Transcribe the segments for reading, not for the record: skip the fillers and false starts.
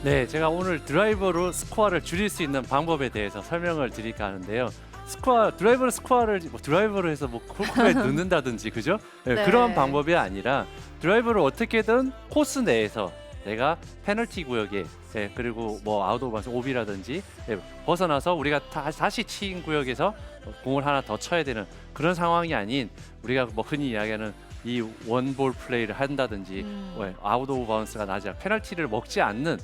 네, 제가 오늘 드라이버로 스코어를 줄일 수 있는 방법에 대해서 설명을 드릴까 하는데요. 드라이버로 스코어를 드라이버로 해서 뭐 골프에 넣는다든지 그죠? 네, 네. 그런 방법이 아니라 드라이버를 어떻게든 코스 내에서 내가 페널티 구역에 그리고 뭐 아웃 오브 바운스 오비라든지 벗어나서 우리가 다시 치인 구역에서 공을 하나 더 쳐야 되는 그런 상황이 아닌 우리가 뭐 흔히 이야기하는 이 원볼 플레이를 한다든지 아웃 오브 바운스가 나지 않 페널티를 먹지 않는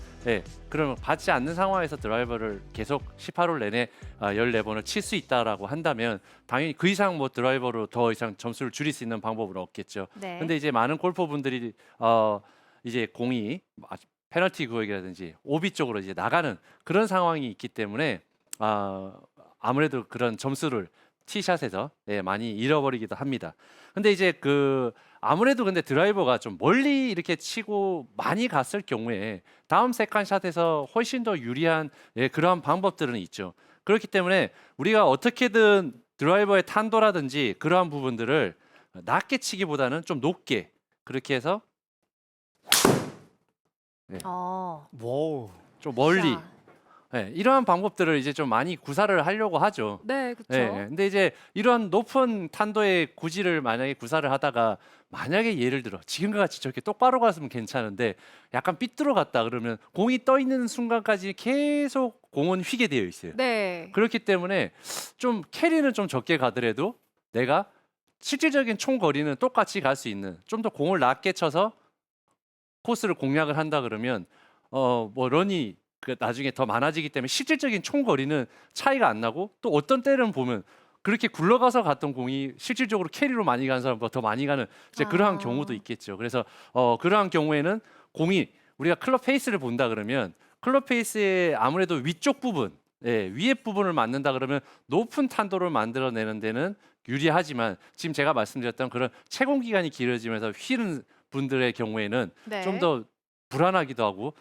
그런 받지 않는 상황에서 드라이버를 계속 18홀 내내 14번을 칠 수 있다라고 한다면 당연히 그 이상 뭐 드라이버로 더 이상 점수를 줄일 수 있는 방법은 없겠죠. 네. 근데 이제 많은 골퍼분들이 이제 공이 페널티 구역이라든지 오비 쪽으로 이제 나가는 그런 상황이 있기 때문에 아무래도 그런 점수를 티샷에서 많이 잃어버리기도 합니다. 근데 이제 아무래도 근데 드라이버가 좀 멀리 이렇게 치고 많이 갔을 경우에 다음 세컨샷에서 훨씬 더 유리한 그러한 방법들은 있죠. 그렇기 때문에 우리가 어떻게든 드라이버의 탄도라든지 그러한 부분들을 낮게 치기보다는 좀 높게 그렇게 해서 어. 와우. 좀 멀리 자. 이러한 방법들을 이제 좀 많이 구사를 하려고 하죠. 네, 그렇죠. 근데 이제 이런 높은 탄도의 구질을 만약에 구사를 하다가 만약에 예를 들어 지금과 같이 저렇게 똑바로 갔으면 괜찮은데 약간 삐뚤어 갔다 그러면 공이 떠 있는 순간까지 계속 공은 휘게 되어 있어요. 네. 그렇기 때문에 좀 캐리는 좀 적게 가더라도 내가 실질적인 총 거리는 똑같이 갈 수 있는 좀 더 공을 낮게 쳐서 코스를 공략을 한다 그러면 뭐 런이 나중에 더 많아지기 때문에 실질적인 총 거리는 차이가 안 나고 또 어떤 때는 보면 그렇게 굴러가서 갔던 공이 실질적으로 캐리로 많이 가는 사람보다 더 많이 가는 이제 그러한 경우도 있겠죠. 그래서 그러한 경우에는 공이 우리가 클럽 페이스를 본다 그러면 클럽 페이스의 아무래도 위쪽 부분, 위에 부분을 맞는다 그러면 높은 탄도를 만들어내는 데는 유리하지만 지금 제가 말씀드렸던 그런 채공 기간이 길어지면서 휘는 분들의 경우에는 네. 좀 더 불안하기도 하고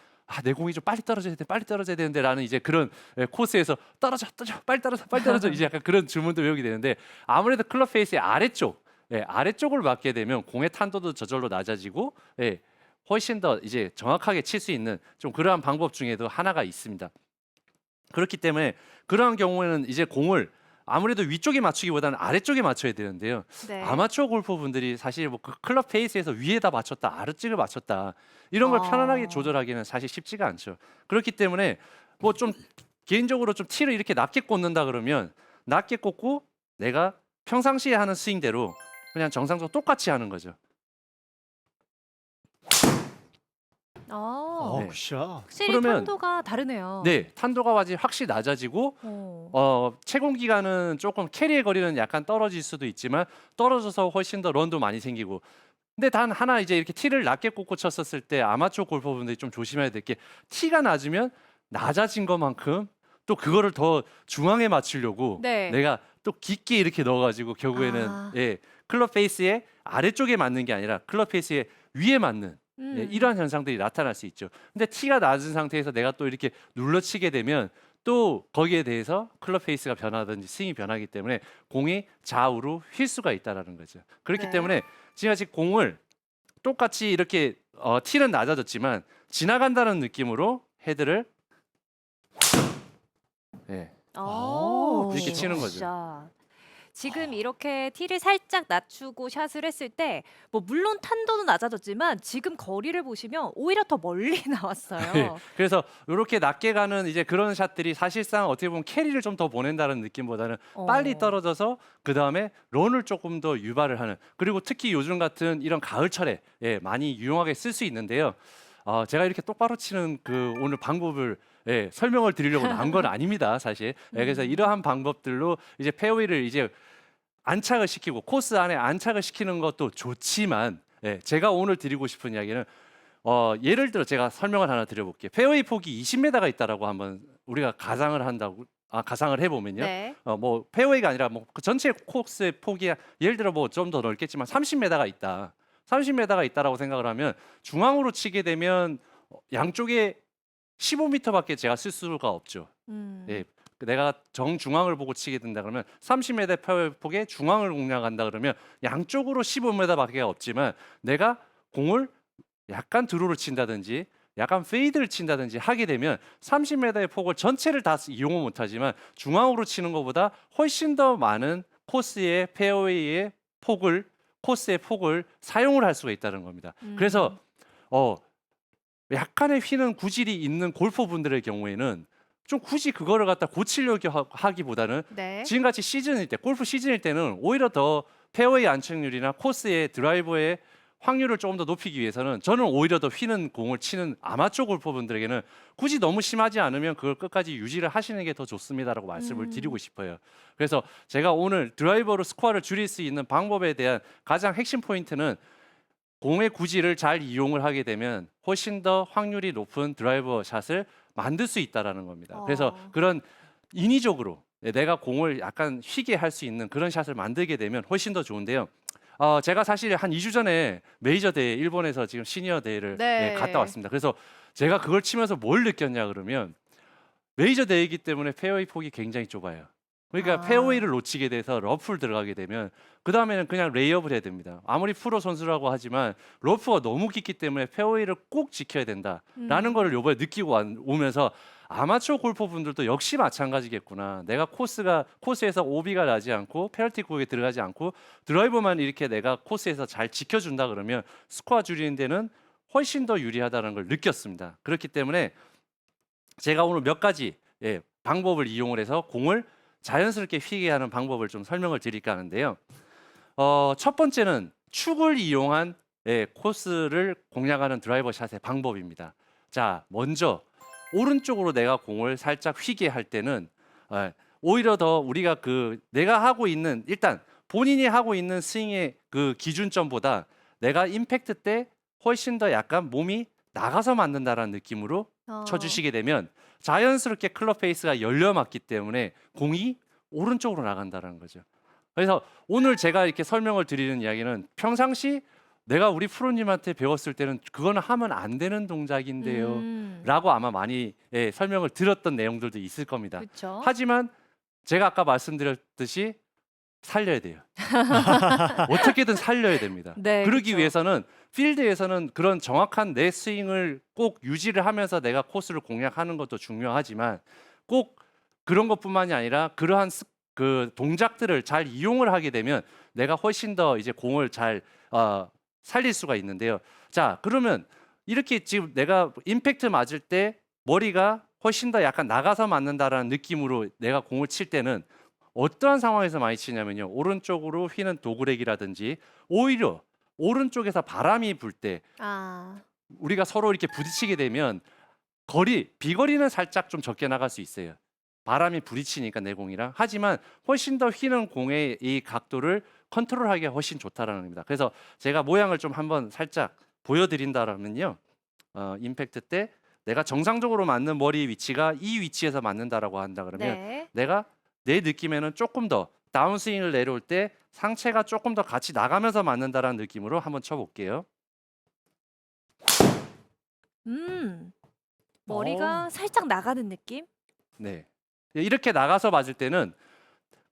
내 공이 좀 빨리 떨어져야 돼, 빨리 떨어져야 되는데라는 이제 그런 코스에서 떨어져, 빨리 떨어져, 빨리 떨어져 이제 약간 그런 주문도 외우게 되는데 아무래도 클럽 페이스의 아래쪽, 아래쪽을 맞게 되면 공의 탄도도 저절로 낮아지고, 훨씬 더 이제 정확하게 칠 수 있는 좀 그러한 방법 중에도 하나가 있습니다. 그렇기 때문에 그러한 경우에는 이제 공을 아무래도 위쪽에 맞추기보다는 아래쪽에 맞춰야 되는데요. 네. 아마추어 골퍼분들이 사실 뭐 클럽 페이스에서 위에다 맞췄다, 아래쪽에 맞췄다 이런 걸 편안하게 조절하기는 사실 쉽지가 않죠. 그렇기 때문에 뭐 좀 개인적으로 좀 티를 이렇게 낮게 꽂는다 그러면 낮게 꽂고 내가 평상시에 하는 스윙대로 그냥 정상적으로 똑같이 하는 거죠. 어. 네. 굿샷. 확실히 그러면- 탄도가 다르네요. 네, 탄도가 확실히 낮아지고 채공 기간은 조금 캐리의 거리는 약간 떨어질 수도 있지만 떨어져서 훨씬 더 런도 많이 생기고 근데 단 하나 이제 이렇게 티를 낮게 꽂고 쳤었을 때 아마추어 골퍼분들이 좀 조심해야 될 게 티가 낮으면 낮아진 것만큼 또 그거를 더 중앙에 맞추려고 네. 내가 또 깊게 이렇게 넣어가지고 결국에는 아. 클럽 페이스의 아래쪽에 맞는 게 아니라 클럽 페이스의 위에 맞는 이러한 현상들이 나타날 수 있죠. 근데 티가 낮은 상태에서 내가 또 이렇게 눌러치게 되면 또 거기에 대해서 클럽 페이스가 변하든지 스윙이 변하기 때문에 공이 좌우로 휠 수가 있다라는 거죠. 그렇기 네. 때문에 지금까지 공을 똑같이 이렇게 티는 낮아졌지만 지나간다는 느낌으로 헤드를 이렇게 치는 거죠. 지금 이렇게 티를 살짝 낮추고 샷을 했을 때 뭐 물론 탄도는 낮아졌지만 지금 거리를 보시면 오히려 더 멀리 나왔어요. 그래서 이렇게 낮게 가는 이제 그런 샷들이 사실상 어떻게 보면 캐리를 좀 더 보낸다는 느낌보다는 빨리 떨어져서 그 다음에 런을 조금 더 유발을 하는 그리고 특히 요즘 같은 이런 가을철에 많이 유용하게 쓸 수 있는데요. 제가 이렇게 똑바로 치는 오늘 방법을 설명을 드리려고 나온 건 아닙니다, 사실. 그래서 이러한 방법들로 이제 페어웨이를 이제 안착을 시키고 코스 안에 안착을 시키는 것도 좋지만 제가 오늘 드리고 싶은 이야기는 예를 들어 제가 설명을 하나 드려볼게요. 페어웨이 폭이 20m가 있다라고 한번 우리가 가상을 해보면요. 네. 뭐 페어웨이가 아니라 뭐 그 전체 코스의 폭이 예를 들어 뭐 좀 더 넓겠지만 30m가 있다. 30m가 있다라고 생각을 하면 중앙으로 치게 되면 양쪽에 15m밖에 제가 쓸 수가 없죠. 내가 정중앙을 보고 치게 된다 그러면 30m 페어웨이 폭의 중앙을 공략한다 그러면 양쪽으로 15m밖에 없지만 내가 공을 약간 드로우를 친다든지 약간 페이드를 친다든지 하게 되면 30m의 폭을 전체를 다 이용을 못하지만 중앙으로 치는 것보다 훨씬 더 많은 코스의 페어웨이의 폭을 코스의 폭을 사용을 할 수가 있다는 겁니다. 그래서 약간의 휘는 구질이 있는 골퍼분들의 경우에는 좀 굳이 그거를 갖다 고치려고 하기보다는 네. 지금같이 시즌일 때 골프 시즌일 때는 오히려 더 페어웨이 안착률이나 코스의 드라이버의 확률을 조금 더 높이기 위해서는 저는 오히려 더 휘는 공을 치는 아마추어 골퍼분들에게는 굳이 너무 심하지 않으면 그걸 끝까지 유지를 하시는 게 더 좋습니다라고 말씀을 드리고 싶어요. 그래서 제가 오늘 드라이버로 스코어를 줄일 수 있는 방법에 대한 가장 핵심 포인트는 공의 구질을 잘 이용을 하게 되면 훨씬 더 확률이 높은 드라이버 샷을 만들 수 있다라는 겁니다. 그래서 그런 인위적으로 내가 공을 약간 휘게 할 수 있는 그런 샷을 만들게 되면 훨씬 더 좋은데요. 제가 사실 한 2주 전에 메이저 대회 일본에서 지금 시니어 대회를 네. 갔다 왔습니다. 그래서 제가 그걸 치면서 뭘 느꼈냐 그러면 메이저 대회이기 때문에 페어웨이 폭이 굉장히 좁아요. 그러니까 페어웨이를 놓치게 돼서 러프를 들어가게 되면 그 다음에는 그냥 레이업을 해야 됩니다. 아무리 프로 선수라고 하지만 러프가 너무 깊기 때문에 페어웨이를 꼭 지켜야 된다라는 거를 요번에 느끼고 오면서 아마추어 골퍼분들도 역시 마찬가지겠구나. 내가 코스에서 오비가 나지 않고 페널티 구역에 들어가지 않고 드라이버만 이렇게 내가 코스에서 잘 지켜준다 그러면 스코어 줄이는 데는 훨씬 더 유리하다는 걸 느꼈습니다. 그렇기 때문에 제가 오늘 몇 가지 방법을 이용을 해서 공을 자연스럽게 휘게 하는 방법을 좀 설명을 드릴까 하는데요. 첫 번째는 축을 이용한 코스를 공략하는 드라이버 샷의 방법입니다. 자, 먼저 오른쪽으로 내가 공을 살짝 휘게 할 때는 오히려 더 우리가 내가 하고 있는 일단 본인이 하고 있는 스윙의 그 기준점보다 내가 임팩트 때 훨씬 더 약간 몸이 나가서 맞는다라는 느낌으로 쳐주시게 되면 자연스럽게 클럽 페이스가 열려 맞기 때문에 공이 오른쪽으로 나간다는 거죠. 그래서 오늘 제가 이렇게 설명을 드리는 이야기는 평상시 내가 우리 프로님한테 배웠을 때는 그거는 하면 안 되는 동작인데요 라고 아마 많이 설명을 들었던 내용들도 있을 겁니다. 그렇죠. 하지만 제가 아까 말씀드렸듯이 살려야 돼요. 어떻게든 살려야 됩니다. 네, 그러기 그쵸. 위해서는 필드에서는 그런 정확한 내 스윙을 꼭 유지를 하면서 내가 코스를 공략하는 것도 중요하지만 꼭 그런 것뿐만이 아니라 그러한 그 동작들을 잘 이용을 하게 되면 내가 훨씬 더 이제 공을 잘 살릴 수가 있는데요. 자, 그러면 이렇게 지금 내가 임팩트 맞을 때 머리가 훨씬 더 약간 나가서 맞는다라는 느낌으로 내가 공을 칠 때는 어떠한 상황에서 많이 치냐면요. 오른쪽으로 휘는 도그렉이라든지 오히려 오른쪽에서 바람이 불 때 우리가 서로 이렇게 부딪히게 되면 비거리는 살짝 좀 적게 나갈 수 있어요. 바람이 부딪히니까 내 공이랑. 하지만 훨씬 더 휘는 공의 이 각도를 컨트롤하기가 훨씬 좋다라는 겁니다. 그래서 제가 모양을 좀 한번 살짝 보여드린다라면요. 임팩트 때 내가 정상적으로 맞는 머리 위치가 이 위치에서 맞는다라고 한다 그러면 내가 내 느낌에는 조금 더 다운스윙을 내려올 때 상체가 조금 더 같이 나가면서 맞는다라는 느낌으로 한번 쳐볼게요. 머리가 살짝 나가는 느낌? 네, 이렇게 나가서 맞을 때는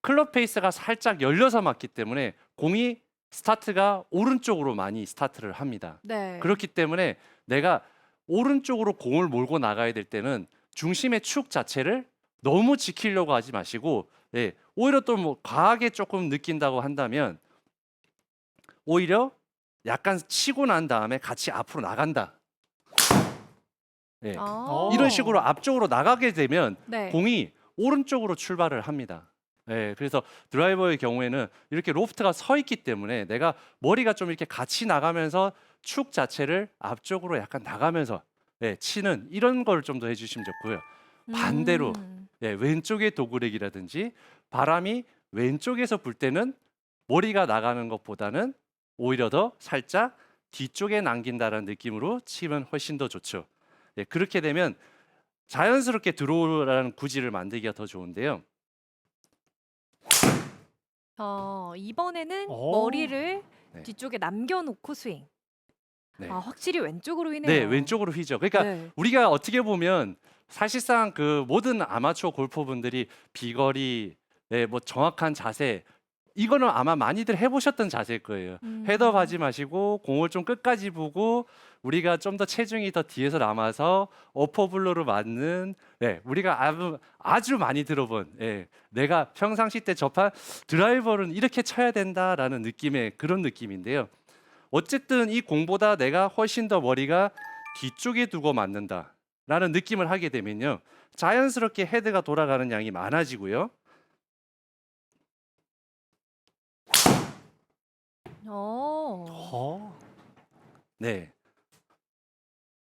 클럽 페이스가 살짝 열려서 맞기 때문에 공이 스타트가 오른쪽으로 많이 스타트를 합니다. 네. 그렇기 때문에 내가 오른쪽으로 공을 몰고 나가야 될 때는 중심의 축 자체를 너무 지키려고 하지 마시고 오히려 또 뭐 과하게 조금 느낀다고 한다면 오히려 약간 치고 난 다음에 같이 앞으로 나간다. 이런 식으로 앞쪽으로 나가게 되면 공이 오른쪽으로 출발을 합니다. 그래서 드라이버의 경우에는 이렇게 로프트가 서 있기 때문에 내가 머리가 좀 이렇게 같이 나가면서 축 자체를 앞쪽으로 약간 나가면서 치는 이런 걸 좀 더 해주시면 좋고요. 반대로 왼쪽의 도그렉이라든지 바람이 왼쪽에서 불 때는 머리가 나가는 것보다는 오히려 더 살짝 뒤쪽에 남긴다는 느낌으로 치면 훨씬 더 좋죠. 그렇게 되면 자연스럽게 들어오라는 구질을 만들기가 더 좋은데요. 이번에는 머리를 뒤쪽에 남겨놓고 스윙. 확실히 왼쪽으로 휘네요. 네, 왼쪽으로 휘죠. 그러니까 우리가 어떻게 보면 사실상 그 모든 아마추어 골퍼분들이 비거리, 뭐 정확한 자세 이거는 아마 많이들 해보셨던 자세일 거예요. 헤드업 하지 마시고 공을 좀 끝까지 보고 우리가 좀 더 체중이 더 뒤에서 남아서 어퍼블로로 맞는 우리가 아주 많이 들어본 내가 평상시 때 접한 드라이버는 이렇게 쳐야 된다라는 느낌의 그런 느낌인데요. 어쨌든 이 공보다 내가 훨씬 더 머리가 뒤쪽에 두고 맞는다라는 느낌을 하게 되면요. 자연스럽게 헤드가 돌아가는 양이 많아지고요. 어. 네.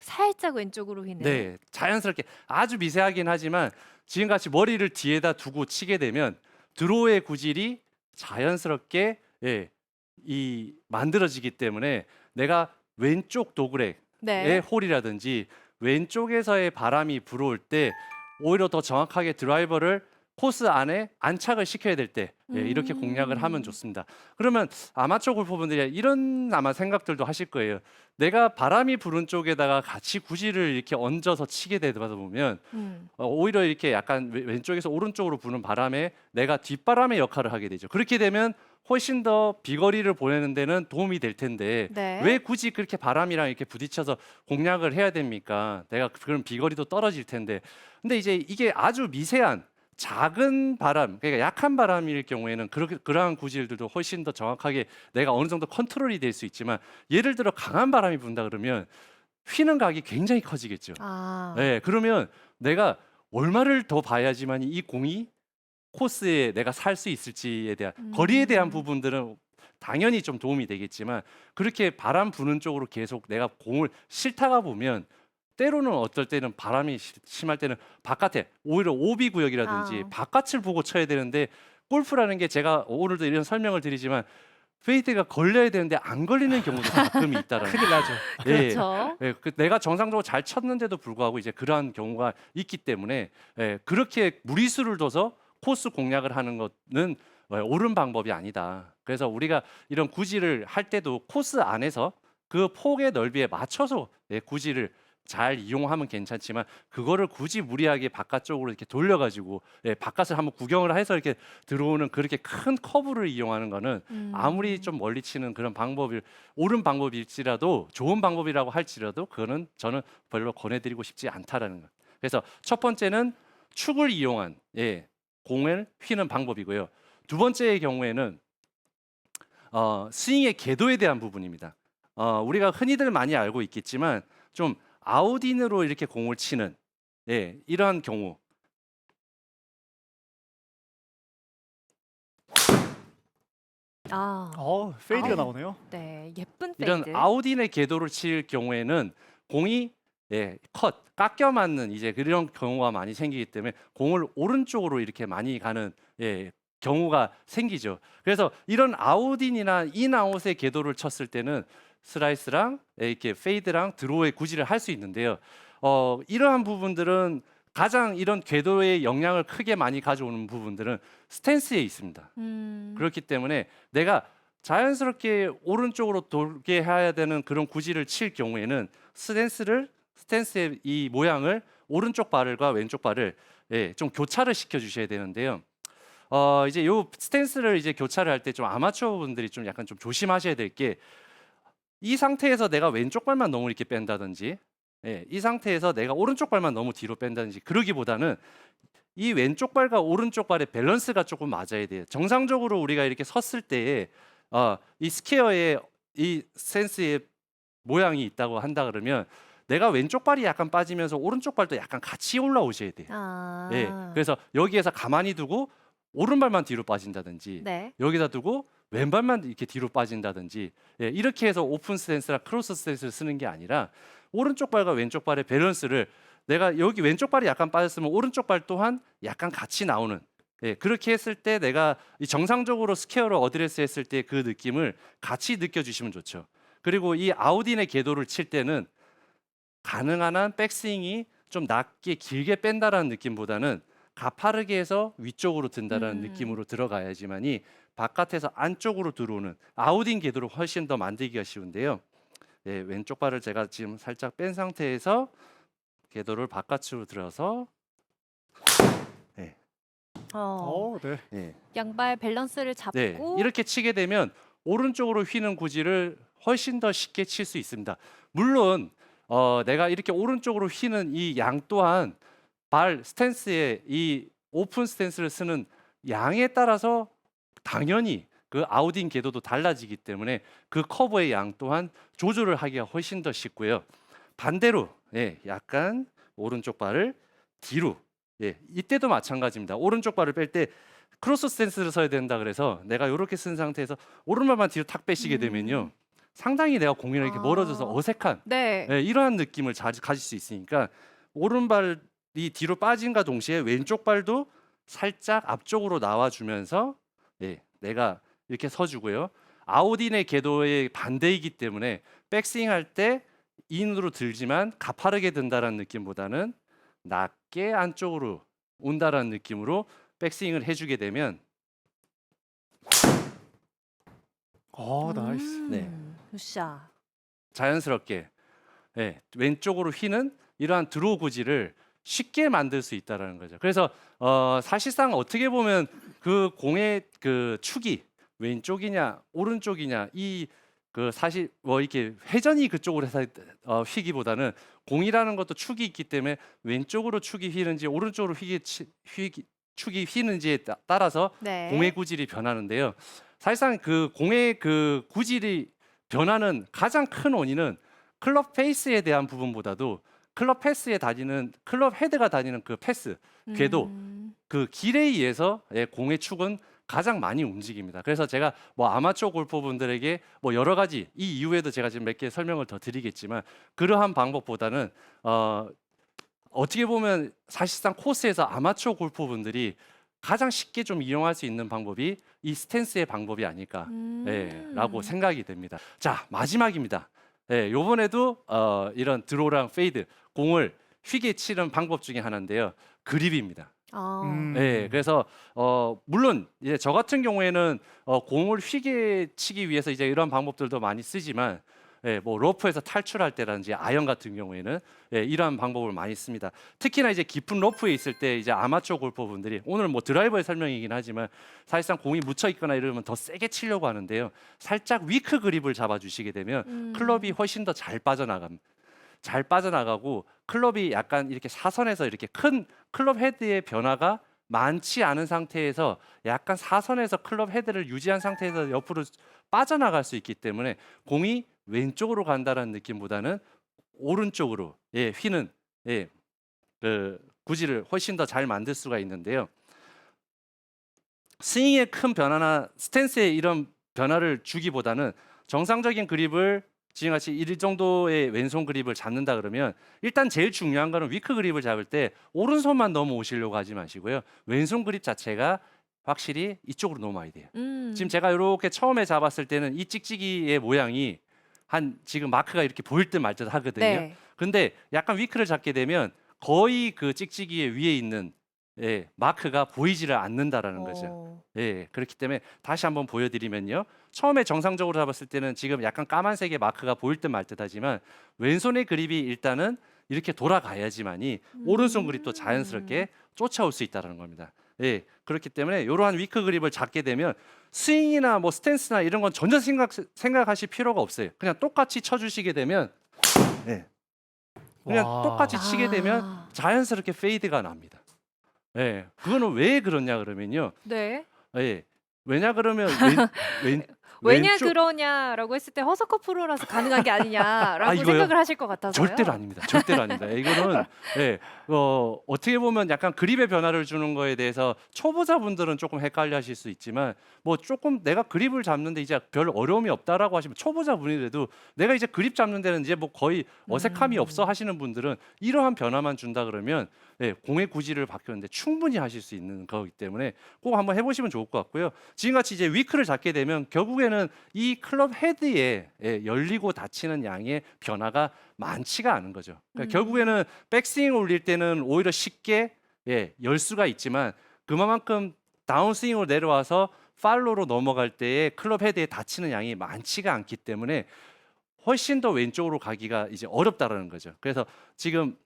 살짝 왼쪽으로 휘는. 네, 자연스럽게 아주 미세하긴 하지만 지금같이 머리를 뒤에다 두고 치게 되면 드로우의 구질이 자연스럽게 이 만들어지기 때문에 내가 왼쪽 도그렉의 네. 홀이라든지 왼쪽에서의 바람이 불어올 때 오히려 더 정확하게 드라이버를 코스 안에 안착을 시켜야 될 때 이렇게 공략을 하면 좋습니다. 그러면 아마추어 골퍼분들이 이런 아마 생각들도 하실 거예요. 내가 바람이 부는 쪽에다가 같이 구질을 이렇게 얹어서 치게 되다 보면 오히려 이렇게 약간 왼쪽에서 오른쪽으로 부는 바람에 내가 뒷바람의 역할을 하게 되죠. 그렇게 되면 훨씬 더 비거리를 보내는 데는 도움이 될 텐데 네. 왜 굳이 그렇게 바람이랑 이렇게 부딪혀서 공략을 해야 됩니까? 내가 그런 비거리도 떨어질 텐데. 근데 이제 이게 아주 미세한 작은 바람, 그러니까 약한 바람일 경우에는 그러한 구질들도 훨씬 더 정확하게 내가 어느 정도 컨트롤이 될 수 있지만 예를 들어 강한 바람이 분다 그러면 휘는 각이 굉장히 커지겠죠. 아. 그러면 내가 얼마를 더 봐야지만 이 공이 코스에 내가 살 수 있을지에 대한 거리에 대한 부분들은 당연히 좀 도움이 되겠지만 그렇게 바람 부는 쪽으로 계속 내가 공을 싫다가 보면 때로는 어떨 때는 바람이 심할 때는 바깥에 오히려 오비 구역이라든지 바깥을 보고 쳐야 되는데 골프라는 게 제가 오늘도 이런 설명을 드리지만 페이드가 걸려야 되는데 안 걸리는 경우도 가끔 있다라는 큰일 나죠. 그렇죠. 내가 정상적으로 잘 쳤는데도 불구하고 이제 그러한 경우가 있기 때문에 그렇게 무리수를 둬서 코스 공략을 하는 것은 옳은 방법이 아니다. 그래서 우리가 이런 구질을 할 때도 코스 안에서 그 폭의 넓이에 맞춰서 구질을 잘 이용하면 괜찮지만 그거를 굳이 무리하게 바깥쪽으로 이렇게 돌려가지고 바깥을 한번 구경을 해서 이렇게 들어오는 그렇게 큰 커브를 이용하는 거는 아무리 좀 멀리 치는 그런 방법이 옳은 방법일지라도 좋은 방법이라고 할지라도 그거는 저는 별로 권해드리고 싶지 않다라는 것. 그래서 첫 번째는 축을 이용한 공을 휘는 방법이고요. 두 번째의 경우에는 스윙의 궤도에 대한 부분입니다. 우리가 흔히들 많이 알고 있겠지만 좀 아웃인으로 이렇게 공을 치는 이러한 경우 페이드가 아우. 나오네요. 네, 예쁜 이런 페이드. 아웃인의 궤도를 칠 경우에는 공이 깎여 맞는 이제 그런 경우가 많이 생기기 때문에 공을 오른쪽으로 이렇게 많이 가는 경우가 생기죠. 그래서 이런 아웃인이나 인아웃의 궤도를 쳤을 때는 슬라이스랑 이렇게 페이드랑 드로우의 구질을 할 수 있는데요. 이러한 부분들은 가장 이런 궤도의 영향을 크게 많이 가져오는 부분들은 스탠스에 있습니다. 그렇기 때문에 내가 자연스럽게 오른쪽으로 돌게 해야 되는 그런 구질을 칠 경우에는 스탠스의 이 모양을 오른쪽 발과 왼쪽 발을 좀 교차를 시켜 주셔야 되는데요. 이제 요 스탠스를 이제 교차를 할 때 좀 아마추어 분들이 좀 약간 좀 조심하셔야 될 게 이 상태에서 내가 왼쪽 발만 너무 이렇게 뺀다든지 이 상태에서 내가 오른쪽 발만 너무 뒤로 뺀다든지 그러기보다는 이 왼쪽 발과 오른쪽 발의 밸런스가 조금 맞아야 돼요. 정상적으로 우리가 이렇게 섰을 때에 이 스퀘어의 이 스탠스의 모양이 있다고 한다 그러면 내가 왼쪽 발이 약간 빠지면서 오른쪽 발도 약간 같이 올라오셔야 돼요. 그래서 여기에서 가만히 두고 오른발만 뒤로 빠진다든지 네. 여기다 두고 왼발만 이렇게 뒤로 빠진다든지 이렇게 해서 오픈 스탠스랑 크로스 스탠스를 쓰는 게 아니라 오른쪽 발과 왼쪽 발의 밸런스를 내가 여기 왼쪽 발이 약간 빠졌으면 오른쪽 발 또한 약간 같이 나오는 그렇게 했을 때 내가 이 정상적으로 스퀘어로 어드레스 했을 때 그 느낌을 같이 느껴주시면 좋죠. 그리고 이 아웃인의 궤도를 칠 때는 가능한 한 백스윙이 좀 낮게 길게 뺀다라는 느낌보다는 가파르게 해서 위쪽으로 든다라는 느낌으로 들어가야지만이 바깥에서 안쪽으로 들어오는 아웃인 궤도를 훨씬 더 만들기가 쉬운데요. 왼쪽 발을 제가 지금 살짝 뺀 상태에서 궤도를 바깥으로 들어서 네. 양발 밸런스를 네, 잡고 이렇게 치게 되면 오른쪽으로 휘는 구질을 훨씬 더 쉽게 칠 수 있습니다. 물론 내가 이렇게 오른쪽으로 휘는 이 양 또한 발 스탠스의 이 오픈 스탠스를 쓰는 양에 따라서 당연히 그 아웃인 궤도도 달라지기 때문에 그 커브의 양 또한 조절을 하기가 훨씬 더 쉽고요. 반대로 약간 오른쪽 발을 뒤로 이때도 마찬가지입니다. 오른쪽 발을 뺄 때 크로스 스탠스를 써야 된다 그래서 내가 이렇게 쓴 상태에서 오른발만 뒤로 탁 빼시게 되면요. 상당히 내가 공이랑 이렇게 멀어져서 어색한 네. 이러한 느낌을 가질 수 있으니까 오른발이 뒤로 빠진과 동시에 왼쪽 발도 살짝 앞쪽으로 나와주면서 내가 이렇게 서주고요. 아웃인의 궤도의 반대이기 때문에 백스윙 할 때 인으로 들지만 가파르게 든다라는 느낌보다는 낮게 안쪽으로 온다라는 느낌으로 백스윙을 해주게 되면 나이스. 네. 굿샷. 자연스럽게 왼쪽으로 휘는 이러한 드로우 구질을 쉽게 만들 수 있다라는 거죠. 그래서 사실상 어떻게 보면 그 공의 그 축이 왼쪽이냐 오른쪽이냐 이 그 사실 뭐 이렇게 회전이 그쪽으로 해서 휘기보다는 공이라는 것도 축이 있기 때문에 왼쪽으로 축이 휘는지 오른쪽으로 축이 휘는지에 따라서 네. 공의 구질이 변하는데요. 사실상 그 공의 그 구질이 변하는 가장 큰 원인은 클럽 페이스에 대한 부분보다도 클럽 패스에 다니는 클럽 헤드가 다니는 그 패스 궤도 그 길에 의해서 공의 축은 가장 많이 움직입니다. 그래서 제가 뭐 아마추어 골퍼분들에게 뭐 여러 가지 이 이후에도 제가 지금 몇 개 설명을 더 드리겠지만 그러한 방법보다는 어떻게 보면 사실상 코스에서 아마추어 골퍼분들이 가장 쉽게 좀 이용할 수 있는 방법이 이 스탠스의 방법이 아닐까 라고 생각이 됩니다. 자, 마지막입니다. 요번에도 이런 드로우랑 페이드 공을 휘게 치는 방법 중에 하나인데요. 그립입니다. 그래서 물론 이제 저 같은 경우에는 공을 휘게 치기 위해서 이제 이런 방법들도 많이 쓰지만 뭐 러프에서 탈출할 때라든지 아이언 같은 경우에는 이러한 방법을 많이 씁니다. 특히나 이제 깊은 러프에 있을 때 이제 아마추어 골퍼분들이 오늘 뭐 드라이버의 설명이긴 하지만 사실상 공이 묻혀 있거나 이러면 더 세게 치려고 하는데요. 살짝 위크 그립을 잡아주시게 되면 클럽이 훨씬 더 잘 빠져나가고 클럽이 약간 이렇게 사선에서 이렇게 큰 클럽 헤드의 변화가 많지 않은 상태에서 약간 사선에서 클럽 헤드를 유지한 상태에서 옆으로 빠져나갈 수 있기 때문에 공이 왼쪽으로 간다는 느낌보다는 오른쪽으로 휘는 그 구질을 훨씬 더 잘 만들 수가 있는데요. 스윙의 큰 변화나 스탠스에 이런 변화를 주기보다는 정상적인 그립을 지금같이 이 정도의 왼손 그립을 잡는다 그러면 일단 제일 중요한 거는 위크 그립을 잡을 때 오른손만 넘어오시려고 하지 마시고요. 왼손 그립 자체가 확실히 이쪽으로 넘어와야 돼요. 지금 제가 이렇게 처음에 잡았을 때는 이 찍찍이의 모양이 한 지금 마크가 이렇게 보일 듯 말 듯 하거든요. 네. 근데 약간 위크를 잡게 되면 거의 그 찍찍이의 위에 있는 마크가 보이지를 않는다라는 거죠. 그렇기 때문에 다시 한번 보여드리면요. 처음에 정상적으로 잡았을 때는 지금 약간 까만색의 마크가 보일 듯 말 듯하지만 왼손의 그립이 일단은 이렇게 돌아가야지만이 오른손 그립도 자연스럽게 쫓아올 수 있다는 겁니다. 그렇기 때문에 이러한 위크 그립을 잡게 되면 스윙이나 뭐 스탠스나 이런 건 전혀 생각하실 필요가 없어요. 그냥 똑같이 쳐주시게 되면 그냥 와. 똑같이 치게 되면 자연스럽게 페이드가 납니다. 그거는 왜 그러냐 그러면요. 네. 왜냐 그러면 왜냐 왼쪽- 그러냐라고 했을 때 허서커 프로라서 가능한 게 아니냐라고 이거요? 생각을 하실 것 같아서요. 절대로 아닙니다. 절대로 아닙니다. 이거는 어떻게 보면 약간 그립의 변화를 주는 거에 대해서 초보자분들은 조금 헷갈려하실 수 있지만 뭐 조금 내가 그립을 잡는데 이제 별 어려움이 없다라고 하시면 초보자분이라도 내가 이제 그립 잡는 데는 이제 뭐 거의 어색함이 없어 하시는 분들은 이러한 변화만 준다 그러면 공의 구질을 바꾸는데 충분히 하실 수 있는 거기 때문에 꼭 한번 해보시면 좋을 것 같고요. 지금같이 이제 위크를 잡게 되면 결국에는 이 클럽 헤드에 열리고 닫히는 양의 변화가 많지가 않은 거죠. 그러니까 결국에는 백스윙 올릴 때는 오히려 쉽게 열 수가 있지만 그만큼 다운스윙으로 내려와서 팔로로 넘어갈 때에 클럽 헤드에 닫히는 양이 많지가 않기 때문에 훨씬 더 왼쪽으로 가기가 이제 어렵다라는 거죠. 그래서 지금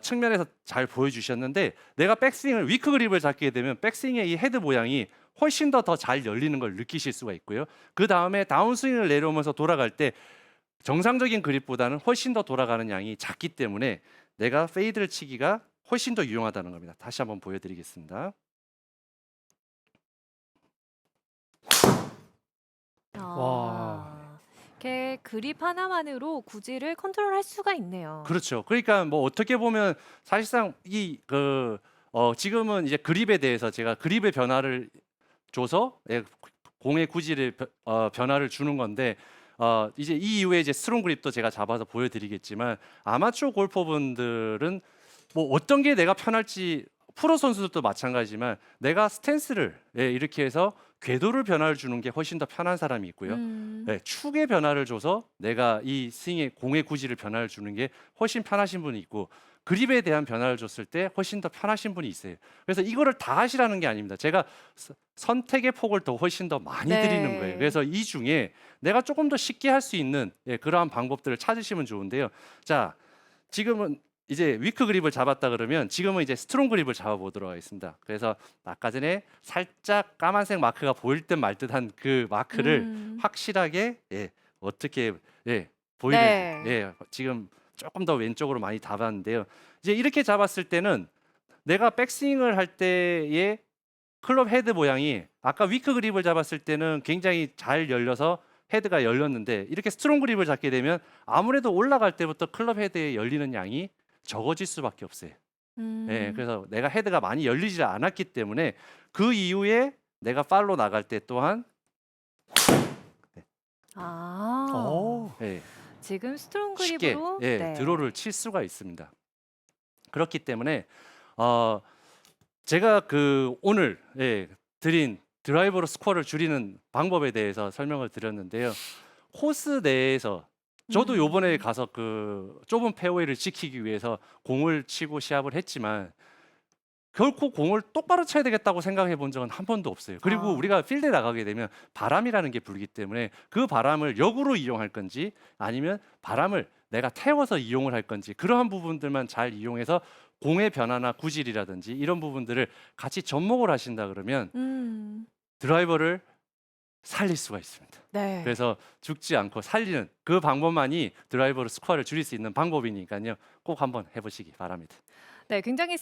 측면에서 잘 보여주셨는데 내가 백스윙을 위크 그립을 잡게 되면 백스윙의 이 헤드 모양이 훨씬 더 잘 열리는 걸 느끼실 수가 있고요. 그 다음에 다운스윙을 내려오면서 돌아갈 때 정상적인 그립보다는 훨씬 더 돌아가는 양이 작기 때문에 내가 페이드를 치기가 훨씬 더 유용하다는 겁니다. 다시 한번 보여드리겠습니다. 이렇게 그립 하나만으로 구질을 컨트롤할 수가 있네요. 그렇죠. 그러니까 뭐 어떻게 보면 사실상 지금은 이제 그립에 대해서 제가 그립의 변화를 줘서 공의 구질의 변화를 주는 건데 이제 이 이후에 이제 스트롱 그립도 제가 잡아서 보여드리겠지만 아마추어 골퍼분들은 뭐 어떤 게 내가 편할지 프로 선수들도 마찬가지지만 내가 스탠스를 이렇게 해서 궤도를 변화를 주는 게 훨씬 더 편한 사람이 있고요. 축의 변화를 줘서 내가 이 스윙의 공의 구질을 변화를 주는 게 훨씬 편하신 분이 있고 그립에 대한 변화를 줬을 때 훨씬 더 편하신 분이 있어요. 그래서 이거를 다 하시라는 게 아닙니다. 제가 선택의 폭을 더 훨씬 더 많이 네. 드리는 거예요. 그래서 이 중에 내가 조금 더 쉽게 할 수 있는 그러한 방법들을 찾으시면 좋은데요. 자, 지금은 이제 위크 그립을 잡았다 그러면 지금은 이제 스트롱 그립을 잡아보도록 하겠습니다. 그래서 아까 전에 살짝 까만색 마크가 보일 듯 말 듯한 그 마크를 확실하게 어떻게 보이는지 네. 지금 조금 더 왼쪽으로 많이 잡았는데요. 이제 이렇게 잡았을 때는 내가 백스윙을 할 때의 클럽 헤드 모양이 아까 위크 그립을 잡았을 때는 굉장히 잘 열려서 헤드가 열렸는데 이렇게 스트롱 그립을 잡게 되면 아무래도 올라갈 때부터 클럽 헤드에 열리는 양이 적어질 수밖에 없어요. 그래서 내가 헤드가 많이 열리지 않았기 때문에 그 이후에 내가 팔로 나갈 때 또한 지금 스트롱 쉽게 그립으로 드로우를 칠 수가 있습니다. 그렇기 때문에 제가 오늘 드린 드라이버로 스코어를 줄이는 방법에 대해서 설명을 드렸는데요. 코스 내에서 저도 요번에 가서 그 좁은 페어웨이를 지키기 위해서 공을 치고 시합을 했지만 결코 공을 똑바로 쳐야 되겠다고 생각해 본 적은 한 번도 없어요. 그리고 우리가 필드에 나가게 되면 바람이라는 게 불기 때문에 그 바람을 역으로 이용할 건지 아니면 바람을 내가 태워서 이용을 할 건지 그러한 부분들만 잘 이용해서 공의 변화나 구질이라든지 이런 부분들을 같이 접목을 하신다 그러면 드라이버를 살릴 수가 있습니다. 네. 그래서 죽지 않고 살리는 그 방법만이 드라이버로 스코어를 줄일 수 있는 방법이니까요. 꼭 한번 해보시기 바랍니다. 네, 굉장히